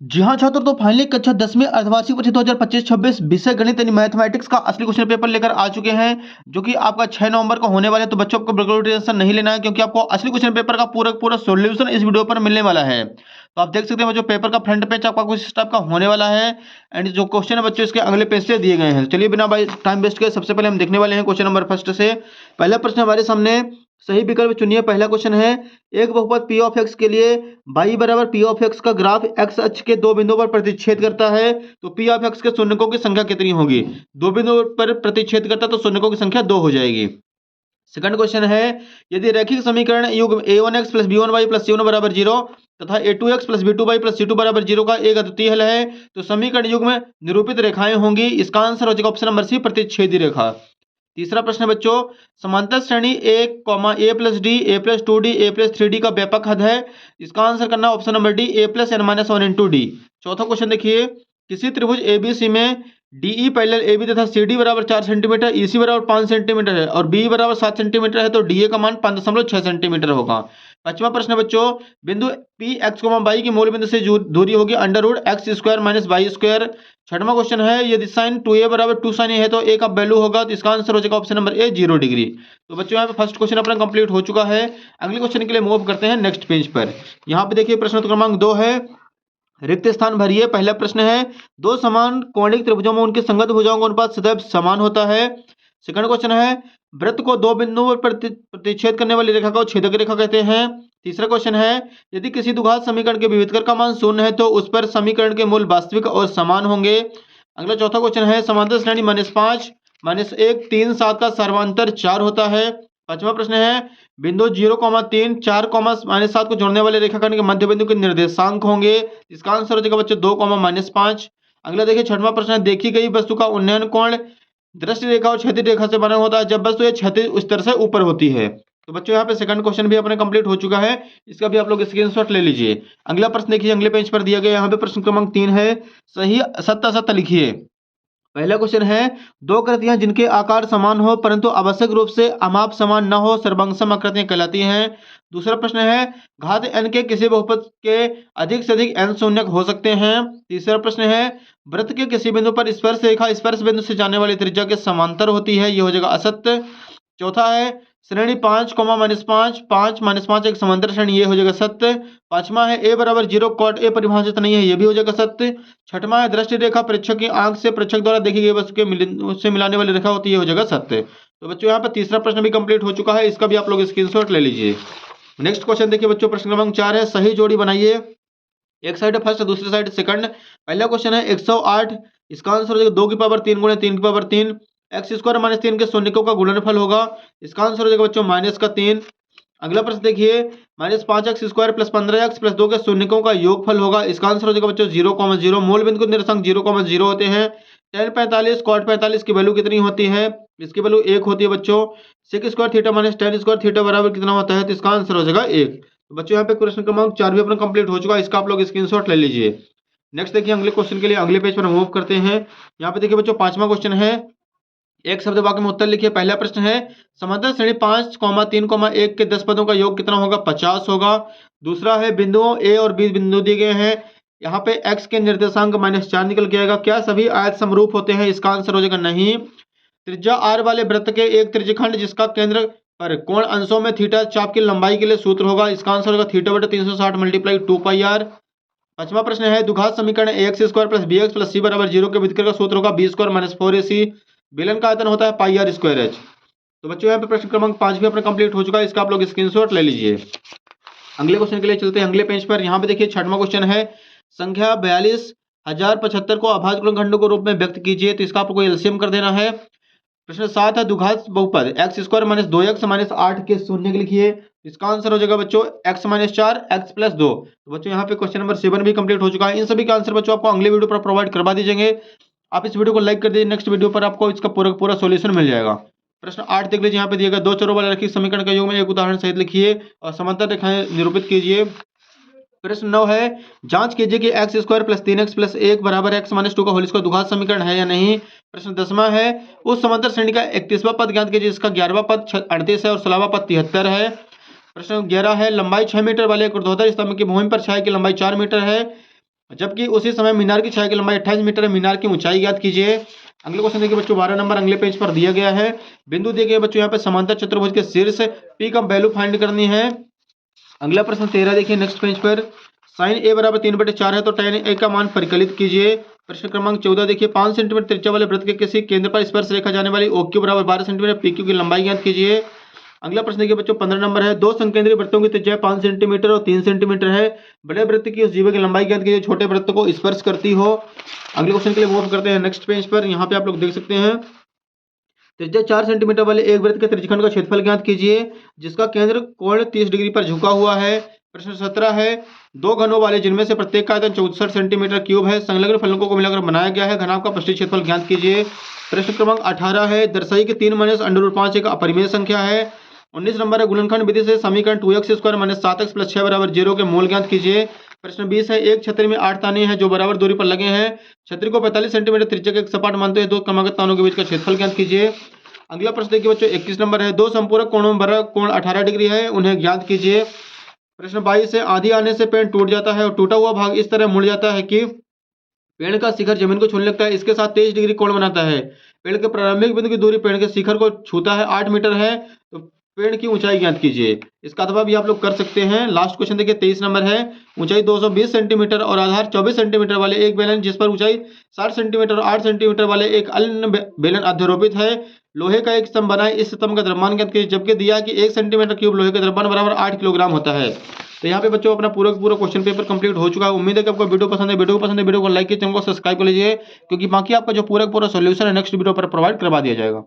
जी हाँ छात्रों, तो फाइनली कक्षा 10वीं अर्धवार्षिक परीक्षा 2025-26 विषय गणित यानी मैथमेटिक्स का असली क्वेश्चन पेपर लेकर आ चुके हैं, जो कि आपका 6 नवंबर को होने वाला है। तो बच्चों आपको बिल्कुल टेंशन नहीं लेना है, क्योंकि आपको असली क्वेश्चन पेपर का पूरा सॉल्यूशन इस वीडियो पर मिलने वाला है। तो आप देख सकते हैं जो पेपर का फ्रंट पेज आपका कुछ इस टाइप का होने वाला है, एंड जो क्वेश्चन है बच्चों इसके अगले पेज से दिए गए हैं। चलिए बिना भाई टाइम वेस्ट किए सबसे पहले हम देखने वाले हैं क्वेश्चन नंबर फर्स्ट से। पहला प्रश्न हमारे सामने, सही विकल्प चुनिए। पहला क्वेश्चन है, एक बहुपद पी ऑफ एक्स के लिए y बराबर पी ऑफ एक्स का ग्राफ एक्स अक्ष के दो बिंदुओं पर प्रतिच्छेद करता है, तो पी ऑफ एक्स के शून्यकों की संख्या कितनी होगी? दो बिंदुओं पर प्रतिच्छेद करता है तो शून्यकों की संख्या 2 हो जाएगी। सेकंड क्वेश्चन है, यदि रैखिक समीकरण युग्म a1x plus b1y plus c1 बराबर 0 तथा a2x plus b2y plus c2 बराबर 0 का एक अद्वितीय हल है, तो समीकरण युग्म में निरूपित रेखाएं होंगी। इसका आंसर हो जाएगा ऑप्शन नंबर सी, प्रतिच्छेदी रेखा। तीसरा प्रश्न है बच्चों, समांतर श्रेणी a plus d a plus 2d a plus 3d का व्यापक हद है। इसका आंसर करना है option number D, a plus n minus 1 into d. चौथा क्वेश्चन देखिए, किसी त्रिभुज एबीसी में डीई पैरेलल AB तथा CD बराबर 4 सेंटीमीटर, EC बराबर 5 सेंटीमीटर है और BE बराबर 7 सेंटीमीटर है, तो DA का मान 5.6 सेंटीमीटर होगा। पांचवा प्रश्न बच्चों, बिंदु P x, y की मूल बिंदु से दूरी होगी under root x square minus y square. छठवां क्वेश्चन है, यदि साइन 2a बराबर 2 साइन a है तो a का वैल्यू होगा, तो इसका आंसर हो जाएगा ऑप्शन नंबर ए, 0 डिग्री। तो बच्चों यहाँ पे फर्स्ट क्वेश्चन अपना कंप्लीट हो चुका है। अगले क्वेश्चन के लिए मूव करते हैं नेक्स्ट पेज पर। यहाँ पे देखिए प्रश्न क्रमांक 2 है, रिक्त स्थान भरिए। पहला प्रश्न है, दो समान कोणिक त्रिभुजों में उनके संगत भुजाओं का अनुपात सदैव समान होता है। सेकंड क्वेश्चन है, वृत्त को दो बिंदुओं पर प्रतिच्छेद करने वाली रेखा को छेदक रेखा कहते हैं। तीसरा क्वेश्चन है, यदि किसी द्विघात समीकरण के विभेदकर का मान शून्य है तो उस पर समीकरण के मूल वास्तविक और समान होंगे। अगला चौथा क्वेश्चन है, समांतर श्रेणी -5 -1 3 7 का सर्वांतर 4 होता है। पांचवा प्रश्न है, बिंदु 0,3 4, -7 को जोड़ने वाले रेखाखंड के मध्य बिंदु के निर्देशांक होंगे। इसका आंसर हो जाएगा बच्चों 2, -5। अगला देखिए छठवां प्रश्न है, देखी गई वस्तु का उन्नयन कोण दृष्टि रेखा और क्षैतिज रेखा से बना होता है जब वस्तु ये क्षैतिज उस तरह से ऊपर होती है। तो बच्चों यहाँ पे सेकंड क्वेश्चन भी अपने कंप्लीट हो चुका है, इसका भी आप लोग स्क्रीनशॉट ले लीजिए। अगला प्रश्न देखिए अगले पेज पर दिया गया, यहाँ पे प्रश्न क्रमांक 3 है, सही सत्य असत्य लिखिए। पहला क्वेश्चन है, दो आकृतियां जिनके आकार समान हो परंतु आवश्यक रूप से अमाप समान न हो सर्वांगसम आकृतियां कहलाती हैं। दूसरा प्रश्न है, घात n के किसी बहुपद के अधिक से अधिक n शून्यक हो सकते हैं। तीसरा प्रश्न है, वृत्त के किसी बिंदु पर स्पर्श रेखा स्पर्श बिंदु से जाने वाली त्रिज्या के समांतर होती है, यह हो जाएगा असत्य। चौथा है, श्रेणी 5, -5 5 -5 एक समांतर श्रेणी, ये हो जाएगा सत्य। पांचवा है, a बराबर 0 कॉट a परिभाषित नहीं है, ये भी हो जाएगा सत्य। छठवां है, दृष्टि रेखा प्रेक्षक की आंख से प्रेक्षक द्वारा देखी गई वस्तु के उससे मिलाने वाली रेखा होती है, ये हो जाएगा सत्य। तो बच्चों यहाँ पर तीसरा प्रश्न भी कंप्लीट हो चुका है, इसका भी आप लोग स्क्रीनशॉट ले लीजिए। नेक्स्ट क्वेश्चन देखिए बच्चों, प्रश्न क्रमांक 4 है, सही जोड़ी बनाइए। एक साइड फर्स्ट दूसरी साइड सेकंड। पहला क्वेश्चन है 108, इसका आंसर हो जाएगा 2 की पावर 3 गुणे 3 की पावर 3, एक्स स्क्वायर माइनस 3 के शून्यकों का गुणनफल होगा। इसका आंसर हो जाएगा बच्चों -3। अगला प्रश्न देखिए, -5x square plus 15x plus 2 के शून्यकों का योगफल होगा। इसका आंसर हो जाएगा बच्चों 0,0। मूल बिंदु के निर्देशांक 0,0 होते हैं। tan 45 cot 45 की वैल्यू कितनी होती है? इसकी वैल्यू 1 होती है बच्चों। Sec square theta minus tan square theta बराबर कितना होता है? तो इसका आंसर हो जाएगा 1। तो बच्चों यहाँ पे प्रश्न क्रमांक 4 भी अपना कंप्लीट हो चुका है, इसका आप लोग स्क्रीनशॉट ले लीजिए। नेक्स्ट देखिए अगले क्वेश्चन के लिए अगले पेज पर मूव करते हैं। यहाँ पे देखिए बच्चों पांचवा क्वेश्चन है, एक शब्द वाक्य में उत्तर लिखिए। पहला प्रश्न है, समांतर श्रेणी 5, 3, 1 के 10 पदों का योग कितना होगा? 50 होगा। दूसरा है, बिंदुओं ए और बी बिंदु दिए गए हैं, यहाँ पे x के निर्देशांक -4 निकल के आएगा। क्या सभी आयत समरूप होते हैं? इसका आंसर हो जाएगा नहीं। त्रिज्या r वाले वृत्त के एक त्रिज्यखंड जिसका केंद्र पर कोण अंशों में थीटा चाप की लंबाई के लिए सूत्र होगा। इसका आंसर होगा θ/360 मल्टीप्लाई 2πr। पांचवा प्रश्न है, द्विघात समीकरण ax square plus bx plus c बराबर 0 के विकर्ण का सूत्र होगा b स्क्वायर माइनस 4ac। बेलन का आयतन होता है πr स्क्वायर h। तो बच्चों यहाँ पे प्रश्न क्रमांक 5 भी अपना कंप्लीट हो चुका है, इसका आप लोग स्क्रीनशॉट ले लीजिए। अगले क्वेश्चन के लिए चलते हैं अगले पेज पर। यहाँ पे देखिए छठवां क्वेश्चन है, संख्या 42,075 को अभाज्य गुणनखंडों के रूप में व्यक्त कीजिए। तो इसका आपको एलसीएम कर देना है। प्रश्न 7 है, द्विघात बहुपद x square minus 2x minus 8 के शून्य लिखिए। इसका आंसर हो जाएगा बच्चों x माइनस 4 x प्लस 2। तो बच्चों यहाँ पे क्वेश्चन नंबर 7 भी कंप्लीट हो चुका है। इन सभी का आंसर बच्चों आपको अगले वीडियो पर प्रोवाइड करवा दीजिएंगे। आप इस वीडियो को लाइक कर दीजिए, नेक्स्ट वीडियो पर आपको इसका पूरा सॉल्यूशन मिल जाएगा। प्रश्न 8 देख लीजिए, यहाँ पे दिया गया, दो चरों वाले रैखिक समीकरण का योग में एक उदाहरण सहित लिखिए और समांतर रेखाएं निरूपित कीजिए। प्रश्न 9 है, जांच कीजिए कि x square plus 3x plus 1 बराबर x माइनस 2 का होल स्क्वायर द्विघात समीकरण है या नहीं। प्रश्न 10वां है, उस समांतर श्रेणी का 31वां पद ज्ञात कीजिए जिसका 11वां पद 38 है और 16वां पद 73 है। प्रश्न 11 है, लंबाई 6 मीटर वाले एक ऊर्ध्वाधर स्तंभ की भूमि पर छाया की लंबाई 4 मीटर है। जबकि उसी समय मीनार की छाया की लंबाई 28 मीटर है। मीनार की ऊंचाई ज्ञात कीजिए। अगले क्वेश्चन देखिए बच्चों, 12 नंबर अगले पेज पर दिया गया है। बिंदु दिए गए बच्चों, यहाँ पे समांतर चतुर्भुज के शीर्ष पी का वैल्यू फाइंड करनी है। अगला प्रश्न 13 देखिए नेक्स्ट पेज पर, साइन ए बराबर 3/4 है तो tan ए का मान परिकलित कीजिए। प्रश्न क्रमांक 14 देखिए, 5 सेंटीमीटर त्रिज्या वाले वृत्त के किसी केंद्र पर स्पर्श रेखा जाने वाली OQ बराबर 12 सेंटीमीटर, PQ की लंबाई ज्ञात कीजिए। अगला प्रश्न देखिए बच्चों, 15 नंबर है। दो संकेंद्रीय वृत्तों की त्रिज्या 5 सेंटीमीटर और 3 सेंटीमीटर है। बड़े वृत्त की उस जीवा की लंबाई ज्ञात कीजिए छोटे वृत्त को स्पर्श करती हो। अगले क्वेश्चन के लिए मूव करते हैं नेक्स्ट पेज पर। यहाँ पे आप लोग देख सकते हैं, त्रिज्या 4 सेंटीमीटर वाले एक वृत्त के त्रिज्यखंड का क्षेत्रफल ज्ञात कीजिए जिसका केंद्र कोण 30 डिग्री पर झुका हुआ है। प्रश्न 17 है, दो घनों वाले जिनमें से प्रत्येक का आयतन 64 सेंटीमीटर क्यूब है, संलग्न फलकों को मिलाकर बनाया गया है, घनाभ का पृष्ठीय क्षेत्रफल ज्ञात कीजिए। प्रश्न क्रमांक 18 है, दर्शाइए कि 3 - √5 एक अपरिमेय संख्या है। 19 नंबर है, गुणनखंड विधि से समीकरण 2x² - 7x + 6 = 0 के मूल ज्ञात कीजिए। प्रश्न 20 है, एक छतरी में 8 ताने हैं जो बराबर दूरी पर लगे हैं। छतरी को 45 सेंटीमीटर त्रिज्या के एक सपाट मानते हैं, दो क्रमागत तानों के बीच का क्षेत्रफल ज्ञात कीजिए। अगला प्रश्न देखिए बच्चों, 21 नंबर है, दो संपूरक कोणों में बड़ा कोण 18 डिग्री है, उन्हें ज्ञात कीजिए। प्रश्न 22 है, आंधी आने से पेड़ टूट जाता है और टूटा हुआ भाग इस तरह मुड़ जाता है कि पेड़ का शिखर जमीन को छूने लगता है, इसके साथ 23 डिग्री कोण बनाता है। पेड़ के प्रारंभिक बिंदु की दूरी पेड़ के शिखर को छूता है 8 मीटर है, तो पेड़ की ऊंचाई ज्ञात कीजिए। इसका अथवा भी आप लोग कर सकते हैं। लास्ट क्वेश्चन देखिए 23 नंबर है, ऊंचाई 220 सेंटीमीटर और आधार 24 सेंटीमीटर वाले एक बेलन जिस पर ऊंचाई 60 सेंटीमीटर और 8 सेंटीमीटर वाले एक अन्य बेलन अध्यारोपित है, लोहे का एक स्तंभ बनाए, इस स्तंभ का द्रव्यमान ज्ञात कीजिए, जबकि दिया कि 1 सेंटीमीटर क्यूब लोहे का द्रव्यमान बराबर 8 किलोग्राम होता है। तो यहाँ पे बच्चों अपना पूरा क्वेश्चन पेपर कंप्लीट हो चुका है। उम्मीद है कि आपको वीडियो पसंद है। वीडियो को लाइक कीजिए, चैनल को सब्सक्राइब कर लीजिए, क्योंकि बाकी आपका जो पूरा सॉल्यूशन है नेक्स्ट वीडियो पर प्रोवाइड करवा दिया जाएगा।